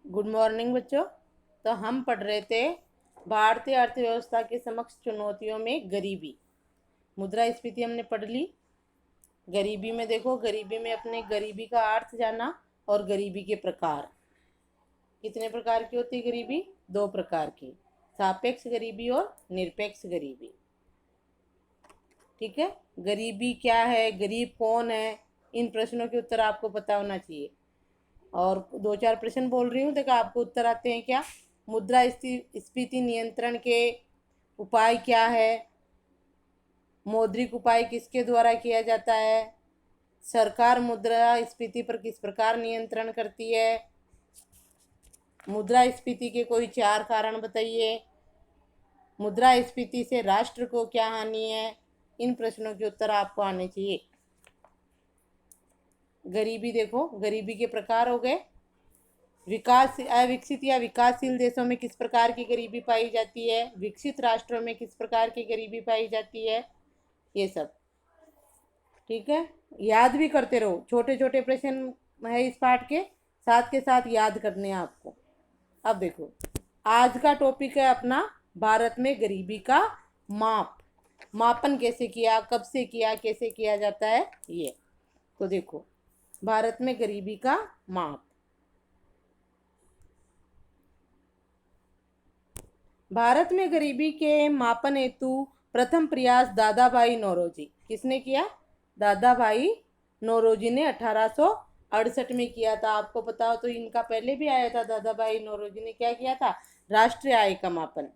Good morning बच्चों। तो हम पढ़ रहे थे भारतीय अर्थव्यवस्था के समक्ष चुनौतियों में गरीबी। मुद्रास्फीति हमने पढ़ ली। गरीबी में देखो, गरीबी में अपने गरीबी का अर्थ जाना और गरीबी के प्रकार। कितने प्रकार की होती है गरीबी? दो प्रकार की, सापेक्ष गरीबी और निरपेक्ष गरीबी। ठीक है, गरीबी क्या है, गरीब कौन है, इन प्रश्नों के उत्तर आपको पता होना चाहिए। और दो चार प्रश्न बोल रही हूँ, देखो आपको उत्तर आते हैं क्या। मुद्रास्फीति नियंत्रण के उपाय क्या है, मौद्रिक उपाय किसके द्वारा किया जाता है, सरकार मुद्रास्फीति पर किस प्रकार नियंत्रण करती है, मुद्रास्फीति के कोई चार कारण बताइए, मुद्रास्फीति से राष्ट्र को क्या हानि है। इन प्रश्नों के उत्तर आपको आने चाहिए। गरीबी देखो, गरीबी के प्रकार हो गए। अविकसित या विकासशील देशों में किस प्रकार की गरीबी पाई जाती है, विकसित राष्ट्रों में किस प्रकार की गरीबी पाई जाती है, ये सब। ठीक है, याद भी करते रहो, छोटे छोटे प्रश्न है इस पाठ के साथ याद करने हैं आपको। अब देखो, आज का टॉपिक है अपना भारत में गरीबी का माप। मापन कैसे किया, कब से किया, कैसे किया जाता है ये। तो देखो, भारत में गरीबी का माप। भारत में गरीबी के मापन हेतु प्रथम प्रयास दादा भाई नौरोजी। किसने किया? दादा भाई नौरोजी ने 1868 में किया था। आपको पता हो तो इनका पहले भी आया था। दादा भाई नौरोजी ने क्या किया था? राष्ट्रीय आय का मापन।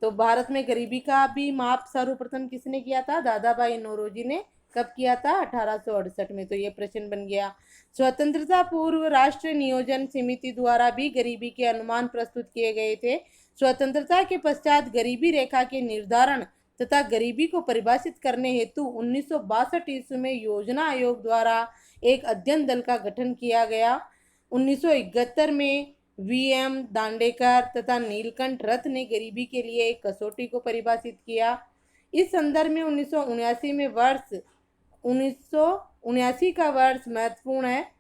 तो भारत में गरीबी का भी माप सर्वप्रथम किसने किया था? दादा भाई नौरोजी ने। कब किया था? 1868 में। तो ये प्रश्न बन गया। स्वतंत्रता पूर्व राष्ट्रीय नियोजन समिति द्वारा भी गरीबी के अनुमान प्रस्तुत किए गए थे। स्वतंत्रता के पश्चात गरीबी रेखा के निर्धारण तथा गरीबी को परिभाषित करने हेतु 1962 ईस्वी में योजना आयोग द्वारा एक अध्ययन दल का गठन किया गया। 1971 में वीएम दांडेकर तथा नीलकंठ रथ ने गरीबी के लिए एक कसौटी को परिभाषित किया। इस संदर्भ में 1979 का वर्ष महत्वपूर्ण है,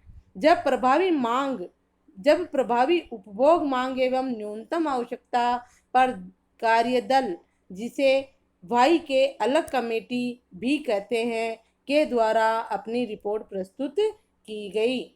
जब प्रभावी उपभोग मांग एवं न्यूनतम आवश्यकता पर कार्यदल, जिसे वाई के अलग कमेटी भी कहते हैं, के द्वारा अपनी रिपोर्ट प्रस्तुत की गई।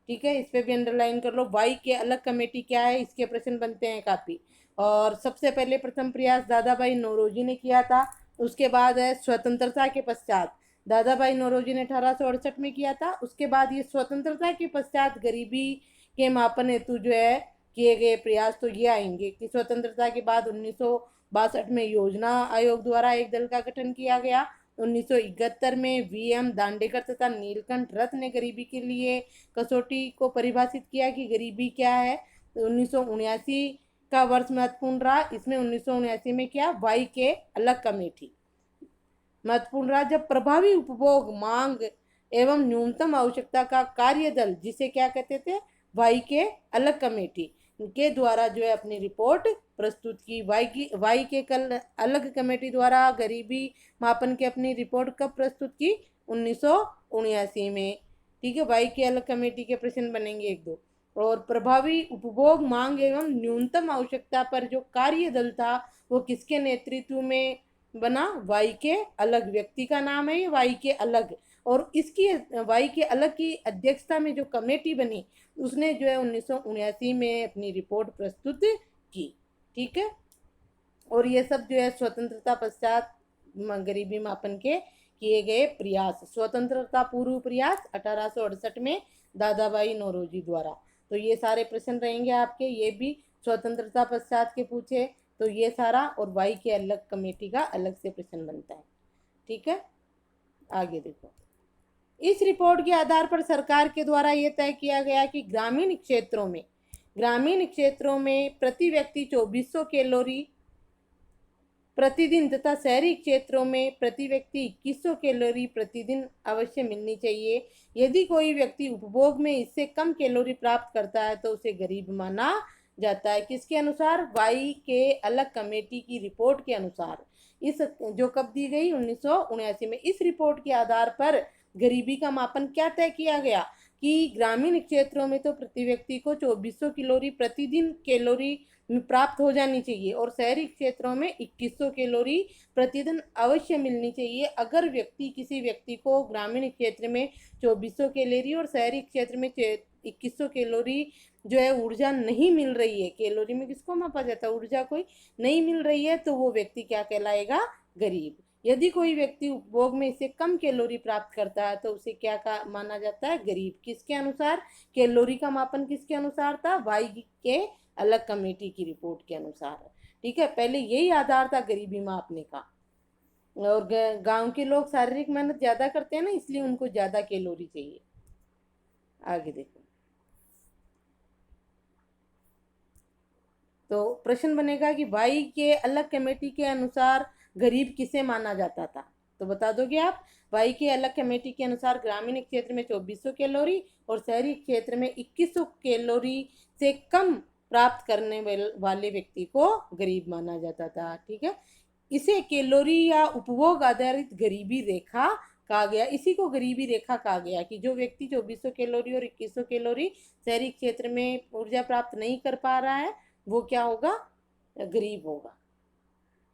ठीक है, इस पे भी अंडरलाइन कर लो। वाई के अलग कमेटी क्या है, इसके प्रश्न बनते हैं काफी। और सबसे पहले प्रथम प्रयास दादा भाई नौरोजी ने किया था। उसके बाद है स्वतंत्रता के पश्चात, दादा भाई नौरोजी ने 1868 में किया था। उसके बाद ये स्वतंत्रता के पश्चात गरीबी के मापन हेतु जो है किए गए प्रयास, तो ये आएंगे कि स्वतंत्रता के बाद 1962 में योजना आयोग द्वारा एक दल का गठन किया गया। 1971 में वीएम दांडेकर तथा नीलकंठ रथ ने गरीबी के लिए कसौटी को परिभाषित किया कि गरीबी क्या है। तो 1979 का वर्ष महत्वपूर्ण रहा। इसमें 1979 में क्या, वाई के अलग कमेटी महत्वपूर्ण रहा, जब प्रभावी उपभोग मांग एवं न्यूनतम आवश्यकता का कार्यदल, जिसे क्या कहते थे, वाई के अलग कमेटी के द्वारा जो है अपनी रिपोर्ट प्रस्तुत की। वाई के कल अलग कमेटी द्वारा गरीबी मापन की अपनी रिपोर्ट कब प्रस्तुत की? 1979 में। ठीक है, वाई के अलग कमेटी के प्रश्न बनेंगे एक दो। और प्रभावी उपभोग मांग एवं न्यूनतम आवश्यकता पर जो कार्यदल था वो किसके नेतृत्व में बना? वाई के अलग। व्यक्ति का नाम है ये, वाई के अलग। और इसकी वाई के अलग की अध्यक्षता में जो कमेटी बनी, उसने जो है 1979 में अपनी रिपोर्ट प्रस्तुत की। ठीक है, और ये सब जो है स्वतंत्रता पश्चात गरीबी मापन के किए गए प्रयास। स्वतंत्रता पूर्व प्रयास 1868 में दादा भाई नौरोजी द्वारा। तो ये सारे प्रश्न रहेंगे आपके, ये भी स्वतंत्रता पश्चात के पूछे तो ये सारा, और वाई के अलग कमेटी का अलग से प्रश्न बनता है। ठीक है, आगे देखो। इस रिपोर्ट के आधार पर सरकार के द्वारा यह तय किया गया कि ग्रामीण क्षेत्रों में प्रति व्यक्ति 2400 कैलोरी प्रतिदिन तथा शहरी क्षेत्रों में प्रति व्यक्ति 2100 कैलोरी प्रतिदिन अवश्य मिलनी चाहिए। यदि कोई व्यक्ति उपभोग में इससे कम कैलोरी प्राप्त करता है तो उसे गरीब माना जाता है। किसके अनुसार? वाई के अलग कमेटी की रिपोर्ट के अनुसार। इस जो कब दी गई? 1979 में। इस रिपोर्ट के आधार पर गरीबी का मापन क्या तय किया गया कि ग्रामीण क्षेत्रों में तो प्रति व्यक्ति को 2400 कैलोरी प्रतिदिन कैलोरी प्राप्त हो जानी चाहिए और शहरी क्षेत्रों में 2100 कैलोरी प्रतिदिन अवश्य मिलनी चाहिए। अगर किसी व्यक्ति को ग्रामीण क्षेत्र में 2400 कैलोरी और शहरी क्षेत्र में 2100 कैलोरी जो है ऊर्जा नहीं मिल रही है, कैलोरी में किसको मापा जाता है, ऊर्जा कोई नहीं मिल रही है, तो वो व्यक्ति क्या कहलाएगा, गरीब। यदि कोई व्यक्ति उपभोग में इससे कम कैलोरी प्राप्त करता है तो उसे क्या माना जाता है, गरीब। किसके अनुसार, कैलोरी का मापन किसके अनुसार था, वाई के अलग कमेटी की रिपोर्ट के अनुसार। ठीक है, पहले यही आधार था गरीबी मापने का। और गांव के लोग शारीरिक मेहनत ज्यादा करते हैं ना, इसलिए उनको ज्यादा कैलोरी चाहिए। आगे देखो, तो प्रश्न बनेगा कि भाई के अलग कमेटी के अनुसार गरीब किसे माना जाता था, तो बता दोगे आप। भाई के अलग कमेटी के अनुसार ग्रामीण क्षेत्र में 2400 कैलोरी और शहरी क्षेत्र में 2100 कैलोरी से कम प्राप्त करने वाले व्यक्ति को गरीब माना जाता था। ठीक है, इसे कैलोरी या उपभोग आधारित गरीबी रेखा कहा गया। इसी को गरीबी रेखा कहा गया कि जो व्यक्ति 2400 कैलोरी और 2100 कैलोरी शहरी क्षेत्र में ऊर्जा प्राप्त नहीं कर पा रहा है वो क्या होगा, गरीब होगा।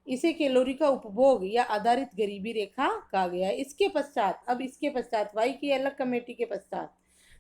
इसे कैलोरी का उपभोग या आधारित गरीबी रेखा कहा गया। इसके पश्चात वाई की अलग कमेटी के पश्चात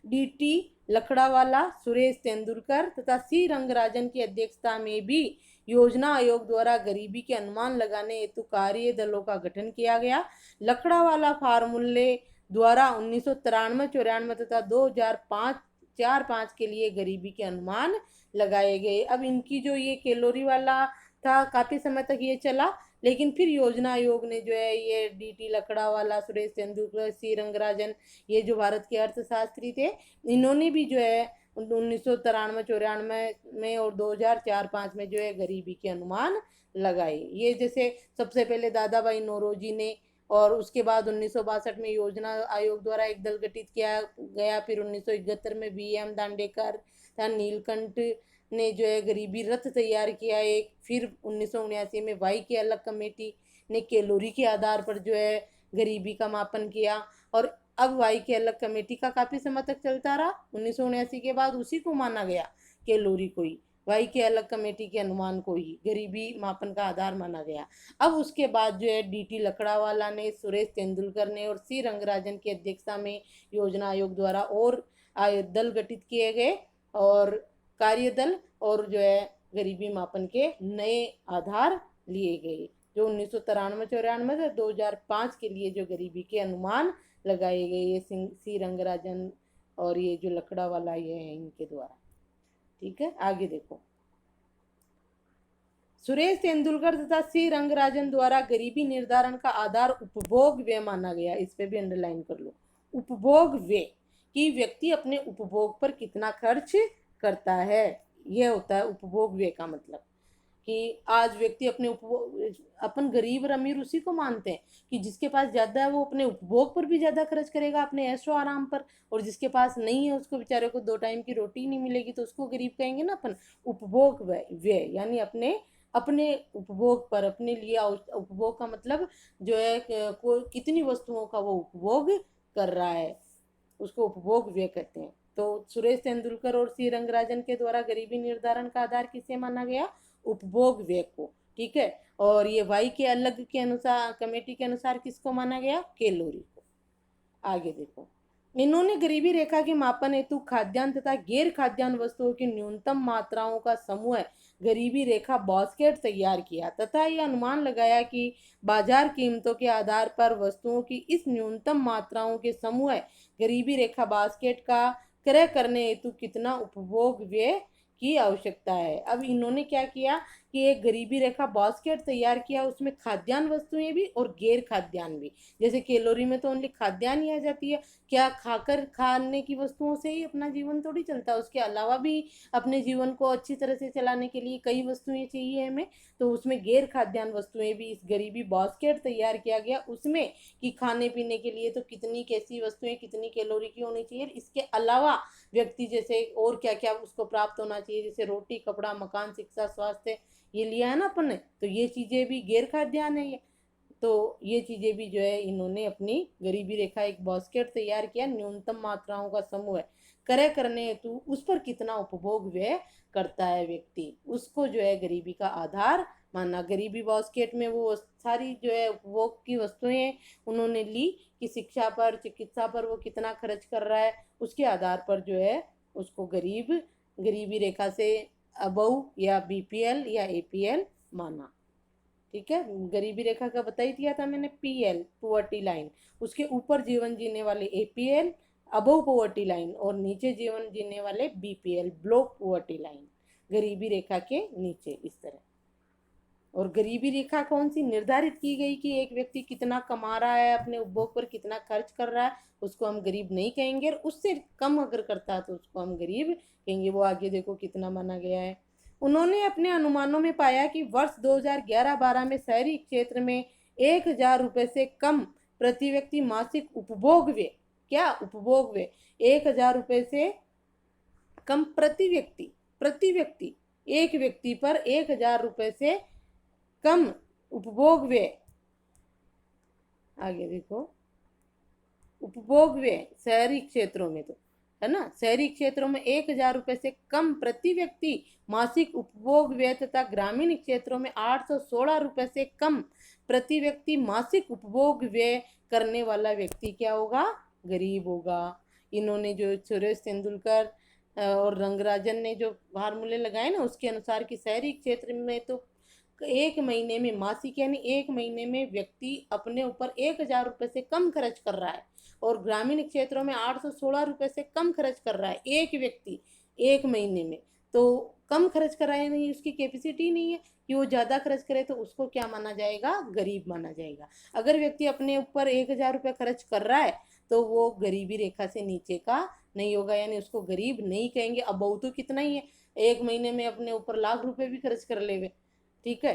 डीटी लकड़ावाला, सुरेश तेंदुलकर तथा सी रंगराजन की अध्यक्षता में भी योजना आयोग द्वारा गरीबी के अनुमान लगाने हेतु कार्य दलों का गठन किया गया। लकड़ावाला फार्मूले द्वारा 1993-94 तथा 2005 के लिए गरीबी के अनुमान लगाए गए। अब इनकी जो ये कैलोरी वाला था काफी समय तक ये चला, लेकिन फिर योजना आयोग ने जो है ये डीटी लकड़ावाला, सुरेश तेंदुलकर, सी रंगराजन, ये जो भारत के अर्थशास्त्री थे, इन्होंने भी जो है 1993-94 में और 2004-05 में जो है गरीबी के अनुमान लगाए। ये जैसे सबसे पहले दादा भाई नौरोजी ने, और उसके बाद 1962 में योजना आयोग द्वारा एक दल गठित किया गया। फिर 1971 में BM दांडेकर तथा नीलकंठ ने जो है गरीबी रथ तैयार किया एक। फिर 1979 में वाई की अलग कमेटी ने कैलोरी के आधार पर जो है गरीबी का मापन किया। और अब वाई की अलग कमेटी का काफी समय तक चलता रहा। 1979 के बाद उसी को माना गया, कैलोरी को ही, वाई के अलग कमेटी के अनुमान को ही गरीबी मापन का आधार माना गया। अब उसके बाद जो है डीटी लकड़ावाला ने, सुरेश तेंदुलकर ने और सी रंगराजन की अध्यक्षता में योजना आयोग द्वारा और दल गठित किए गए और कार्यदल, और जो है गरीबी मापन के नए आधार लिए गए जो 1993-94 से 2005 के लिए जो गरीबी के अनुमान लगाए गए, ये सी रंगराजन और ये जो लकड़ा वाला ये है इनके द्वारा। ठीक है, आगे देखो, सुरेश तेंदुलकर तथा सी रंगराजन द्वारा गरीबी निर्धारण का आधार उपभोग व्यय माना गया। इस पे भी अंडरलाइन कर लो, उपभोग व्यय, कि व्यक्ति अपने उपभोग पर कितना खर्च करता है, यह होता है उपभोग व्यय का मतलब। कि आज व्यक्ति अपने अपन गरीब और अमीर उसी को मानते हैं कि जिसके पास ज्यादा है वो अपने उपभोग पर भी ज्यादा खर्च करेगा, अपने ऐशो आराम पर, और जिसके पास नहीं है उसको बेचारे को 2 टाइम की रोटी नहीं मिलेगी तो उसको गरीब कहेंगे ना अपन। उपभोग व्यय यानी अपने उपभोग पर, अपने लिए उपभोग का मतलब जो है कितनी वस्तुओं का वो उपभोग कर रहा है, उसको उपभोग व्यय कहते हैं। तो सुरेश तेंदुलकर और सी रंगराजन के द्वारा गरीबी निर्धारण का आधार किसे माना गया, उपभोग व्यय को। ठीक है, और ये वाई के अलग के अनुसार कमेटी के अनुसार किसको माना गया, कैलोरी को। आगे देखो, इन्होंने गरीबी रेखा के मापन हेतु खाद्यान्न तथा गैर खाद्यान्न वस्तुओं की न्यूनतम मात्राओं का समूह गरीबी रेखा बास्केट तैयार किया तथा यह अनुमान लगाया कि बाजार कीमतों के आधार पर वस्तुओं की इस न्यूनतम मात्राओं के समूह गरीबी रेखा बास्केट का क्रय करने हेतु कितना उपभोग व्यय की आवश्यकता है। अब इन्होंने क्या किया कि एक गरीबी रेखा बास्केट तैयार किया, उसमें खाद्यान्न वस्तुएं भी और गैर खाद्यान्न भी। जैसे कैलोरी में तो ओनली खाद्यान्न ही आ जाती है, क्या खाने की वस्तुओं से ही अपना जीवन थोड़ी चलता है, उसके अलावा भी अपने जीवन को अच्छी तरह से चलाने के लिए कई वस्तुएं चाहिए हमें। तो उसमें गैर खाद्यान्न वस्तुएं भी इस गरीबी बास्केट तैयार किया गया, उसमें कि खाने पीने के लिए तो कितनी कैसी वस्तुएं कितनी कैलोरी की होनी चाहिए, इसके अलावा व्यक्ति जैसे और क्या क्या उसको प्राप्त होना चाहिए, जैसे रोटी, कपड़ा, मकान, शिक्षा, स्वास्थ्य, ये लिया है ना अपन ने, तो ये चीजें भी गैर खाद्यान्न है ये। तो ये चीज़ें भी जो है इन्होंने अपनी गरीबी रेखा एक बास्केट तैयार किया, न्यूनतम मात्राओं का समूह है, क्रय करने हेतु उस पर कितना उपभोग व्यय करता है व्यक्ति, उसको जो है गरीबी का आधार माना। गरीबी बास्केट में वो सारी जो है उपभोग की वस्तुएं उन्होंने ली कि शिक्षा पर, चिकित्सा पर वो कितना खर्च कर रहा है, उसके आधार पर जो है उसको गरीबी रेखा से अबव या बीपीएल या एपीएल माना। ठीक है, गरीबी रेखा का बता ही दिया था मैंने, पीएल पोवर्टी लाइन, उसके ऊपर जीवन जीने वाले एपीएल अबव पोवर्टी लाइन, और नीचे जीवन जीने वाले बीपीएल ब्लो पोवर्टी लाइन, गरीबी रेखा के नीचे इस तरह। और गरीबी रेखा कौन सी निर्धारित की गई कि एक व्यक्ति कितना कमा रहा है, अपने उपभोग पर कितना खर्च कर रहा है, उसको हम गरीब नहीं कहेंगे, और उससे कम अगर करता है तो उसको हम गरीब कहेंगे। वो आगे देखो कितना माना गया है। उन्होंने अपने अनुमानों में पाया कि वर्ष 2011-12 में शहरी क्षेत्र में 1,000 रुपये से कम प्रति व्यक्ति मासिक उपभोग व्यय, क्या उपभोग व्यय, 1,000 रुपये से कम प्रति व्यक्ति एक व्यक्ति पर 1,000 रुपये से कम उपभोग व्यय, आगे देखो उपभोग व्यय शहरी क्षेत्रों में, तो है ना, शहरी क्षेत्रों में 1,000 रुपये से कम प्रति व्यक्ति मासिक उपभोग व्यय तथा ग्रामीण क्षेत्रों में 816 रुपये से कम प्रति व्यक्ति मासिक उपभोग व्यय करने वाला व्यक्ति क्या होगा, गरीब होगा। इन्होंने जो सुरेश तेंदुलकर और रंगराजन ने जो फार्मूले लगाए ना, उसके अनुसार कि शहरी क्षेत्र में तो एक महीने में मासिक यानी एक महीने में व्यक्ति अपने ऊपर 1,000 रुपये से कम खर्च कर रहा है, और ग्रामीण क्षेत्रों में 816 रुपये से कम खर्च कर रहा है एक व्यक्ति एक महीने में, तो कम खर्च कर रहा है, नहीं उसकी कैपेसिटी नहीं है कि वो ज़्यादा खर्च करे, तो उसको क्या माना जाएगा, गरीब माना जाएगा। अगर व्यक्ति अपने ऊपर 1,000 रुपये खर्च कर रहा है तो वो गरीबी रेखा से नीचे का नहीं होगा, यानी उसको गरीब नहीं कहेंगे। अब बहुत तो कितना ही है, एक महीने में अपने ऊपर लाख रुपए भी खर्च कर ले, ठीक है,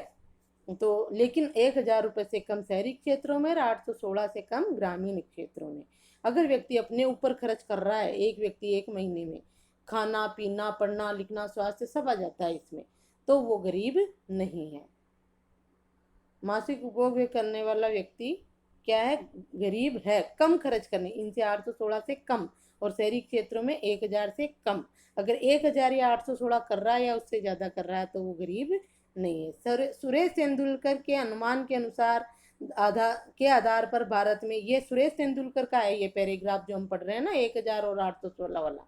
तो लेकिन 1,000 रुपये से कम शहरी क्षेत्रों में और 816 से कम ग्रामीण क्षेत्रों में। अगर व्यक्ति अपने ऊपर खर्च कर रहा है, एक व्यक्ति एक महीने में, खाना पीना पढ़ना लिखना स्वास्थ्य सब आ जाता है इसमें, तो वो गरीब नहीं है। मासिक उपभोग करने वाला व्यक्ति क्या है, गरीब है, कम खर्च करने, इनसे 816 से कम, और शहरी क्षेत्रों में 1,000 से कम। अगर 1,000 या 816 कर रहा है या उससे ज़्यादा कर रहा है तो वो गरीब नहीं है। सुरेश तेंदुलकर के अनुमान के अनुसार आधार पर भारत में, ये सुरेश तेंदुलकर का है ये पैराग्राफ जो हम पढ़ रहे हैं ना, 1,000 और 816 वाला,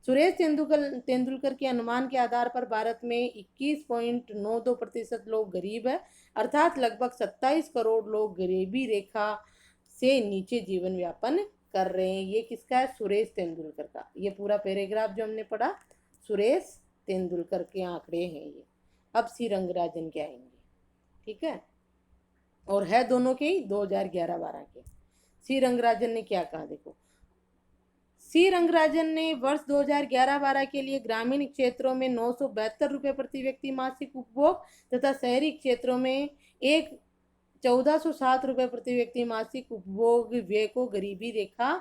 सुरेश तेंदुलकर के अनुमान के आधार पर भारत में 21.92% लोग गरीब है, अर्थात लगभग 27 करोड़ लोग गरीबी रेखा से नीचे जीवन यापन कर रहे हैं। ये किसका है, सुरेश तेंदुलकर का। ये पूरा पैराग्राफ जो हमने पढ़ा सुरेश तेंदुलकर के आंकड़े हैं ये। अब सी रंगराजन के आएंगे, ठीक है, और है दोनों के ही 2011-12 के। सी रंगराजन ने क्या कहा देखो, सी रंगराजन ने वर्ष 2011-12 के लिए ग्रामीण क्षेत्रों में 972 रुपये प्रति व्यक्ति मासिक उपभोग तथा शहरी क्षेत्रों में 1,407 रुपये प्रति व्यक्ति मासिक उपभोग व्यय को गरीबी रेखा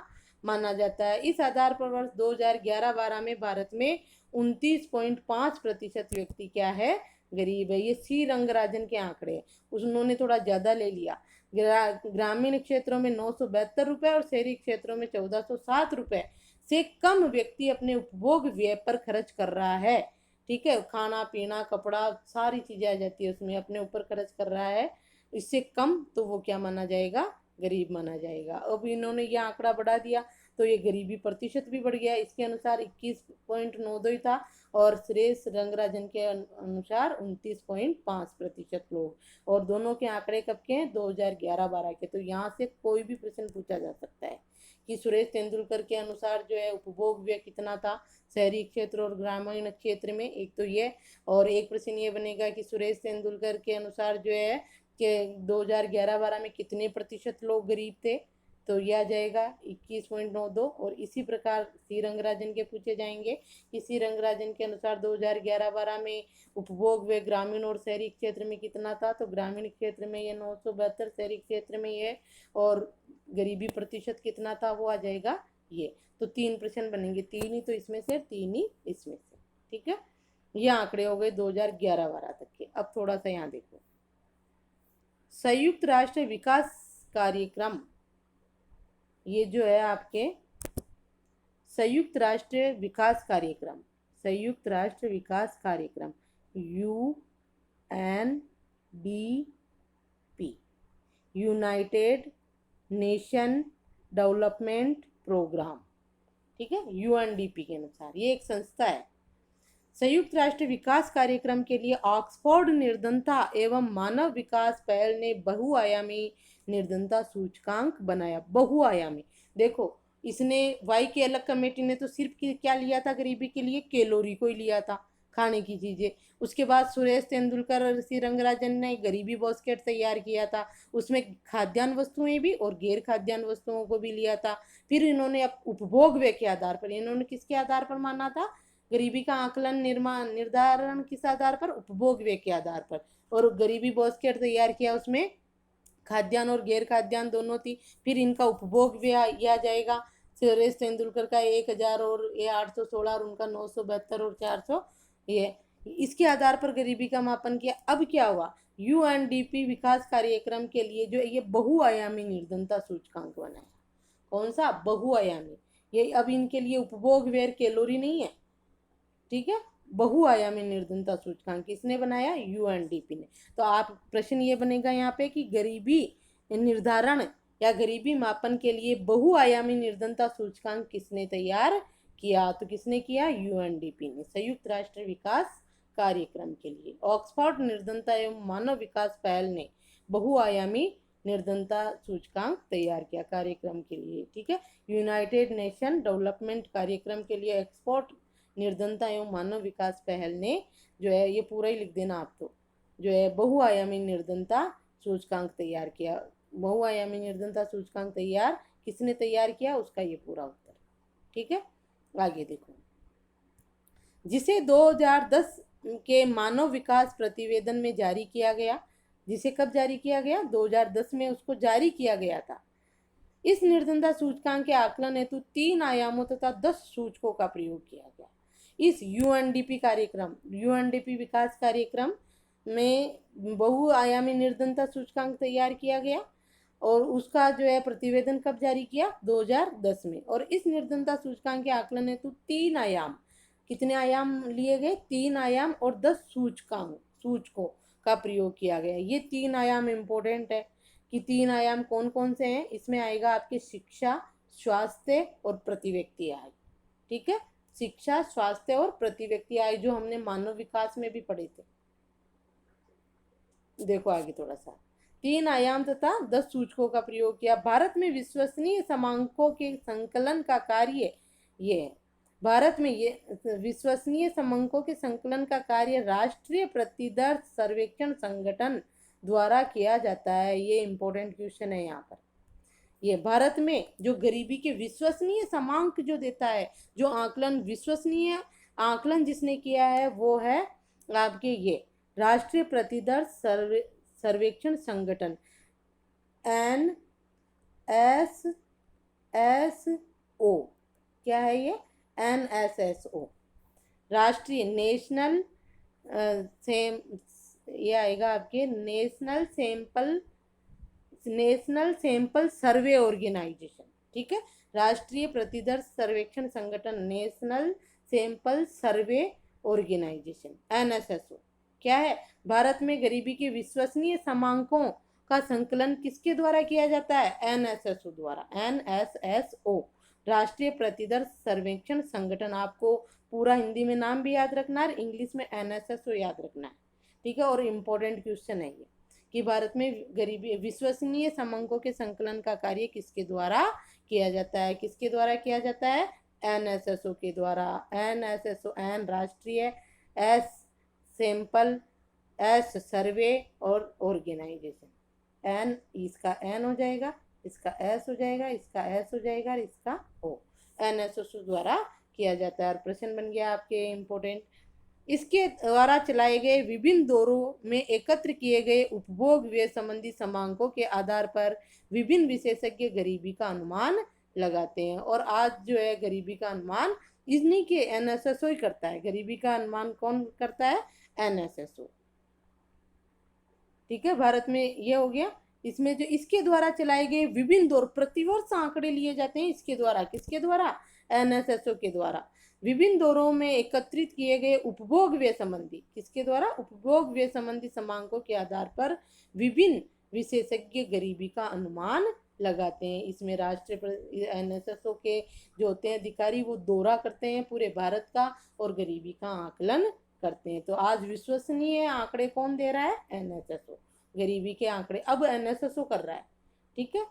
माना जाता है। इस आधार पर वर्ष 2011-12 में भारत में 29.5% व्यक्ति क्या है, गरीब है। ये सी रंगराजन के आंकड़े हैं, उन्होंने थोड़ा ज़्यादा ले लिया। ग्रामीण क्षेत्रों में 972 रुपये और शहरी क्षेत्रों में 1,407 रुपये से कम व्यक्ति अपने उपभोग व्यय पर खर्च कर रहा है, ठीक है, खाना पीना कपड़ा सारी चीज़ें आ जाती है उसमें, अपने ऊपर खर्च कर रहा है, इससे कम, तो वो क्या माना जाएगा, गरीब माना जाएगा। अब इन्होंने ये आंकड़ा बढ़ा दिया तो ये गरीबी प्रतिशत भी बढ़ गया, इसके अनुसार 21.92 था, और सुरेश रंगराजन के अनुसार 29.5% लोग, और दोनों के आंकड़े कब के हैं, 2011-12 के। तो यहाँ से कोई भी प्रश्न पूछा जा सकता है कि सुरेश तेंदुलकर के अनुसार जो है उपभोग व्यय कितना था शहरी क्षेत्र और ग्रामीण क्षेत्र में, एक तो ये, और एक प्रश्न ये बनेगा कि सुरेश तेंदुलकर के अनुसार जो है कि 2011-12 में कितने प्रतिशत लोग गरीब थे, तो यह आ जाएगा 21.92। और इसी प्रकार सी रंगराजन के पूछे जाएंगे कि सी रंगराजन के अनुसार 2011-12 में उपभोग वे ग्रामीण और शहरी क्षेत्र में कितना था, तो ग्रामीण क्षेत्र में ये 972, शहरी क्षेत्र में ये, और गरीबी प्रतिशत कितना था वो आ जाएगा ये। तो 3 प्रश्न बनेंगे, 3 ही तो इसमें से, 3 ही इसमें से, ठीक है। ये आंकड़े हो गए 2011-12 तक के। अब थोड़ा सा यहाँ देखो, संयुक्त राष्ट्र विकास कार्यक्रम, ये जो है आपके संयुक्त राष्ट्र विकास कार्यक्रम, संयुक्त राष्ट्र विकास कार्यक्रम UNDP, United Nation development programme, ठीक है, UNDP के अनुसार ये एक संस्था है। संयुक्त राष्ट्र विकास कार्यक्रम के लिए ऑक्सफोर्ड निर्धनता एवं मानव विकास पहल ने बहुआयामी निर्धनता सूचकांक बनाया। बहुआयामी, देखो इसने वाई की अलग कमेटी ने तो सिर्फ क्या लिया था गरीबी के लिए, कैलोरी को ही लिया था, खाने की चीजें। उसके बाद सुरेश तेंदुलकर और सी रंगराजन ने गरीबी बास्केट तैयार किया था, उसमें खाद्यान्न वस्तुएं भी और गैर खाद्यान्न वस्तुओं को भी लिया था। फिर इन्होंने उपभोग व्यय के आधार पर, इन्होंने किसके आधार पर माना था, गरीबी का आकलन निर्धारण किस आधार पर, उपभोग व्यय के आधार पर। और गरीबी बास्केट तैयार किया, उसमें खाद्यान्न और गैर खाद्यान्न दोनों थी। फिर इनका उपभोग व्यय किया जाएगा, सुरेश तेंदुलकर का 1000 और ये 816 और उनका 972 और 400, ये इसके आधार पर गरीबी का मापन किया। अब क्या हुआ, UNDP विकास कार्यक्रम के लिए जो ये बहुआयामी निर्धनता सूचकांक बनाया। कौन सा, बहुआयामी। ये अब इनके लिए उपभोग व्यय कैलोरी नहीं है, ठीक है, बहुआयामी निर्धनता सूचकांक किसने बनाया, UNDP ने। तो आप प्रश्न ये बनेगा यहाँ पे कि गरीबी निर्धारण या गरीबी मापन के लिए बहुआयामी निर्धनता सूचकांक किसने तैयार किया, तो किसने किया, UNDP ने, संयुक्त राष्ट्र विकास कार्यक्रम के लिए। ऑक्सफोर्ड निर्धनता एवं मानव विकास पहल ने बहुआयामी निर्धनता सूचकांक तैयार किया कार्यक्रम के लिए, ठीक है। यूनाइटेड नेशन डेवलपमेंट कार्यक्रम के लिए एक्सपोर्ट निर्धनता एवं मानव विकास पहल ने जो है, ये पूरा ही लिख देना आप, तो जो है बहुआयामी निर्धनता सूचकांक तैयार किया। बहुआयामी निर्धनता सूचकांक तैयार किसने तैयार किया, उसका ये पूरा उत्तर, ठीक है। आगे देखो, जिसे 2010 के मानव विकास प्रतिवेदन में जारी किया गया, जिसे कब जारी किया गया, 2010 में उसको जारी किया गया था। इस निर्धनता सूचकांक के आकलन हेतु 3 आयामों तथा 10 सूचकों का प्रयोग किया गया। इस UNDP कार्यक्रम, UNDP विकास कार्यक्रम में बहुआयामी निर्धनता सूचकांक तैयार किया गया और उसका जो है प्रतिवेदन कब जारी किया, 2010 में। और इस निर्धनता सूचकांक के आकलन हेतु 3 आयाम, कितने आयाम लिए गए, 3 आयाम और 10 सूचकों का प्रयोग किया गया। ये 3 आयाम इम्पोर्टेंट है कि 3 आयाम कौन कौन से हैं, इसमें आएगा आपके शिक्षा, स्वास्थ्य और प्रति व्यक्ति आय, ठीक है। शिक्षा, स्वास्थ्य और प्रति व्यक्ति आय जो हमने मानव विकास में भी पढ़े थे। देखो आगे थोड़ा सा, 3 आयाम तथा 10 सूचकों का प्रयोग किया। भारत में विश्वसनीय समांकों के संकलन का कार्य, ये है, भारत में ये विश्वसनीय समांकों के संकलन का कार्य राष्ट्रीय प्रतिदर सर्वेक्षण संगठन द्वारा किया जाता है। ये इंपॉर्टेंट क्वेश्चन है यहाँ पर। ये भारत में जो गरीबी के विश्वसनीय समांक जो देता है, जो आकलन, विश्वसनीय आकलन जिसने किया है वो है आपके ये राष्ट्रीय प्रतिदर सर्वेक्षण संगठन, NSSO। क्या है ये, NSSO, राष्ट्रीय नेशनल ये आएगा आपके नेशनल सैंपल सर्वे ऑर्गेनाइजेशन, ठीक है। राष्ट्रीय प्रतिदर सर्वेक्षण संगठन, national sample survey organisation, NSSO। क्या है, भारत में गरीबी के विश्वसनीय समांकों का संकलन किसके द्वारा किया जाता है, NSSO द्वारा, NSSO, राष्ट्रीय प्रतिदर सर्वेक्षण संगठन। आपको पूरा हिंदी में नाम भी याद रखना है, इंग्लिश में NSSO याद रखना है, ठीक है। और इम्पोर्टेंट क्वेश्चन है ये कि भारत में गरीबी विश्वसनीय समांकों के संकलन का कार्य किसके द्वारा किया जाता है, किसके द्वारा किया जाता है, NSSO के द्वारा। NSSO, N राष्ट्रीय, S सैंपल, S सर्वे और ऑर्गेनाइजेशन। N, इसका N हो जाएगा, इसका S हो जाएगा, इसका S हो जाएगा और इसका O। NSSO द्वारा किया जाता है। और प्रश्न बन गया आपके इम्पोर्टेंट, इसके द्वारा चलाए गए विभिन्न दौरों में एकत्र किए गए उपभोग व्यय संबंधी समांकों के आधार पर विभिन्न विशेषज्ञ गरीबी का अनुमान लगाते हैं। और आज जो है गरीबी का अनुमान इन्हीं के NSSO ही करता है। गरीबी का अनुमान कौन करता है, NSSO, ठीक है, भारत में ये हो गया। इसमें जो इसके द्वारा चलाए गए विभिन्न दौर प्रतिवर्ष आंकड़े लिए जाते हैं, इसके द्वारा, किसके द्वारा, एनएसएसओ के द्वारा। विभिन्न दौरों में एकत्रित किए गए उपभोग व्यय संबंधी, किसके द्वारा, उपभोग व्यय संबंधी समांकों के आधार पर विभिन्न विशेषज्ञ गरीबी का अनुमान लगाते हैं। इसमें राष्ट्रीय एनएसएसओ के जो होते हैं अधिकारी, वो दौरा करते हैं पूरे भारत का और गरीबी का आकलन करते हैं। तो आज विश्वसनीय आंकड़े कौन दे रहा है, एनएसएसओ, गरीबी के आंकड़े अब एनएसएसओ कर रहा है। ठीक है,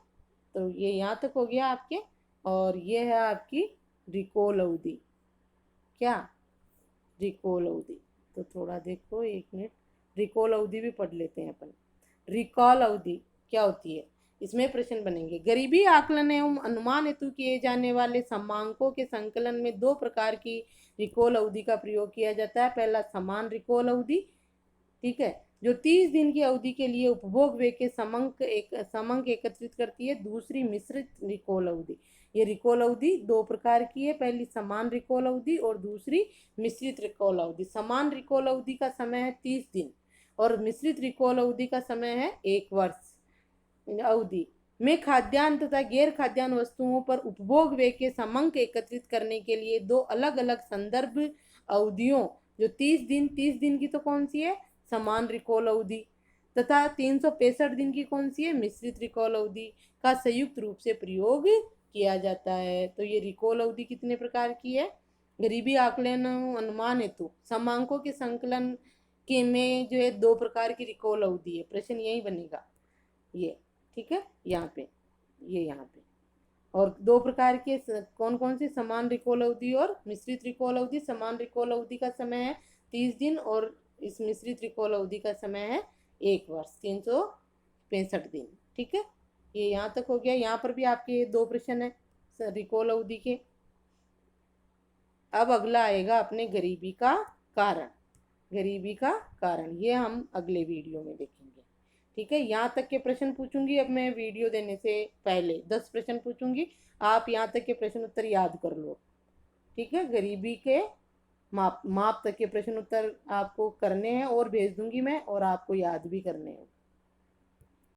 तो ये यहाँ तक हो गया आपके। और ये है आपकी रिकॉल अवधि, क्या, रिकॉल अवधि। तो थोड़ा देखो, एक मिनट, रिकॉल अवधि भी पढ़ लेते हैं अपन। रिकॉल अवधि क्या होती है, इसमें प्रश्न बनेंगे। गरीबी आकलन एवं अनुमान हेतु किए जाने वाले समांकों के संकलन में दो प्रकार की रिकॉल अवधि का प्रयोग किया जाता है। पहला समान रिकॉल अवधि, ठीक है, जो 30 दिन की अवधि के लिए उपभोग व्यय के समंक एकत्रित करती है। दूसरी मिश्रित रिकॉल अवधि। ये रिकॉल अवधि दो प्रकार की है, पहली समान रिकॉल अवधि और दूसरी मिश्रित रिकॉल अवधि। समान रिकॉल अवधि का समय है 30 दिन और मिश्रित रिकॉल अवधि का समय है 1 वर्ष अवधि में खाद्यान्न तथा गैर खाद्यान्न वस्तुओं पर उपभोग व्यय के समंक एकत्रित करने के लिए दो अलग अलग संदर्भ अवधियों, जो 30 दिन की तो कौन सी है, समान रिकॉल अवधि, तथा 365 दिन की कौन सी है, मिश्रित रिकॉल अवधि का संयुक्त रूप से प्रयोग किया जाता है। तो ये रिकॉल अवधि कितने प्रकार की है, गरीबी आकलन अनुमान हेतु समांकों के संकलन के में जो है 2 प्रकार की रिकॉल अवधि है। प्रश्न यही बनेगा ये, ठीक है, यहाँ पे, ये यहाँ पे। और 2 प्रकार के कौन कौन सी, समान रिकॉल अवधि और मिश्रित रिकॉल अवधि। समान रिकॉल अवधि का समय है 30 दिन और इस मिश्रित रिकॉल अवधि का समय है 1 वर्ष, 365 दिन। ठीक है, ये यहाँ तक हो गया। यहाँ पर भी आपके 2 प्रश्न है रिकॉल अवधि के। अब अगला आएगा अपने गरीबी का कारण। गरीबी का कारण ये हम अगले वीडियो में देखेंगे। ठीक है, यहाँ तक के प्रश्न पूछूंगी। अब मैं वीडियो देने से पहले 10 प्रश्न पूछूंगी, आप यहाँ तक के प्रश्न उत्तर याद कर लो। ठीक है, गरीबी के माप तक के प्रश्न उत्तर आपको करने हैं और भेज दूंगी मैं, और आपको याद भी करने हैं।